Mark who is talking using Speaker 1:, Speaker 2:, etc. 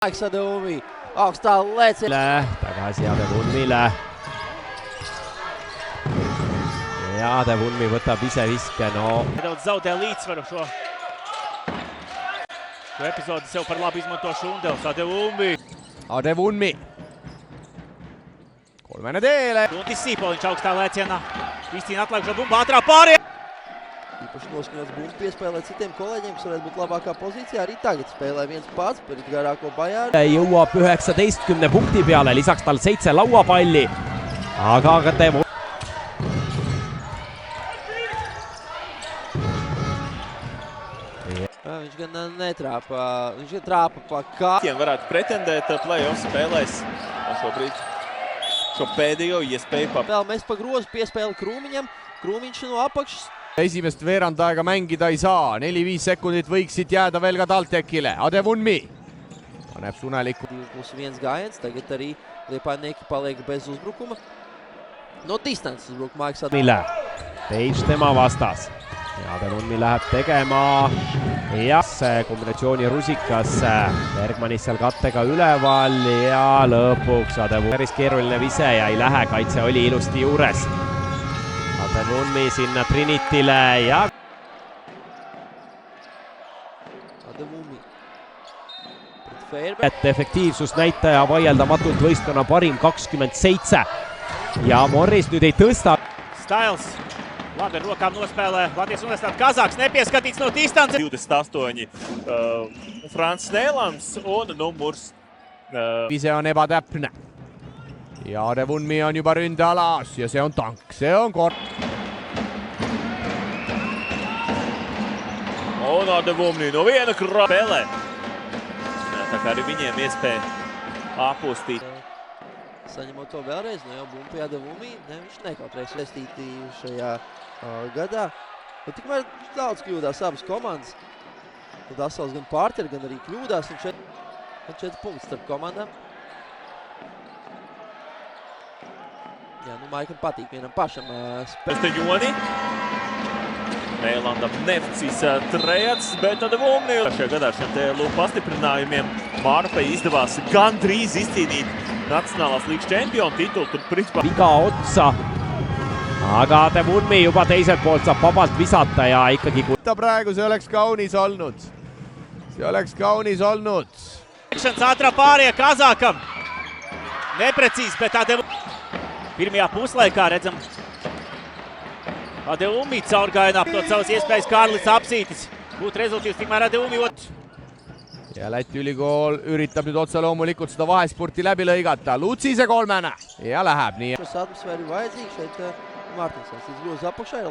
Speaker 1: Adevumi, augstā lēcienā.
Speaker 2: Tagasi Adevumile. Ja Adevumi võtab ise viske, no.
Speaker 3: Nedaudz zaudē līdzsvaru šo epizodi sev par labi izmanto Šundels.
Speaker 2: Adevumi. Kolmene teele.
Speaker 3: Guntis Sīpoliņš augstā lēcienā. Kristīna atlaikšo bumbu ātrā pārējā.
Speaker 1: Īpaši noskaņots bumbu piespēlē citiem kolēģiem, kas varētu būt labākā pozīcijā. Arī tagad spēlē viens pats pret garāko Bajāru.
Speaker 2: Jõuab 19 punkti peale, lisaks tal 7 lauapalli. Aga Adevumi.
Speaker 1: Viņš gan netrāpa, viņš gan trāpa pa kā.
Speaker 4: Varētu pretendēt play-off spēlēs šobrīd šo pēdējo iespēju pa.
Speaker 1: Vēl mēs pa grozu piespēli Krūmiņam, Krūmiņš no apakšas.
Speaker 5: Esimest veerandaega mängida ei saa, 4-5 sekundit võiksid jääda veel ka TalTechile. Adevumi paneb Suneliku.
Speaker 1: 2+1 gājiens, tagad arī Liepājnieki paliek bez uzbrukuma. No distances uzbrukuma Maiks
Speaker 2: Adevumile. Page tema vastas. Ja Adevumi läheb tegema. Ja kombinatsiooni rusikas. Bergmanis seal kattega üleval ja lõpuks Adevumi. Päris keeruline vise ja ei lähe, kaitse oli ilusti juures. Adevumi sinna Trinitile ja
Speaker 1: Adevumi.
Speaker 2: et efektiivsusnäitaja vaieldamatult võistkonna parim 27. Ja Morris nüüd ei tõsta.
Speaker 3: Styles labi ar rokām nospēlē. Latvijas Universitāte Kazāks nepieskatīts no distance.
Speaker 4: 28 Frans Nēlans un numurs.
Speaker 5: Vise on ebatäpne. Ja Adevumi on juba ründealas ja see on tank, see on kord.
Speaker 4: Un Adevumi no viena spēlē. Tā kā arī viņiem iespēja apostīt.
Speaker 1: Saņemot to vēlreiz, no jau bumbu pie Adevumi, viņš nekautreiz saistīti šajā gadā. Bet tikmēr daudz kļūdās abas komandas. Tad Asals gan pārter, gan arī kļūdās. Un 4 punkti starp komandām. Jā, nu Maikam patīk vienam pašam spēlēt.
Speaker 4: Steņoni. Nēlandam Nefcis trejats, bet Adevumi. Šajā gadā šiem te lūk pastiprinājumiem Mārpai izdevās gandrīz izcīnīt Nacionālās līgas čempionu titulu. Tur principā
Speaker 2: viga otsa. Aga Adevumi juba teiselt poolt saab vabalt visata ja ikkagi
Speaker 5: Praegu see oleks kaunis olnud. See oleks kaunis olnud.
Speaker 3: Ātrā pārējā Kazākam. Neprecīzi, bet Adevumi. Pirmajā puslaikā redzam Adevumi caurgājienā to savas iespējas Kārlis Apsītis. Būt rezultīvs tikmēr Adevumi otrs.
Speaker 5: Ja Läti ülikool üritab nüüd otsa loomulikult seda vahespurti läbi lõigata. Lutsise kolmene ja läheb nii.
Speaker 1: Atmosfēra ir vajadzīga šeit Mārtinsons. Līdz grozu apakšā ir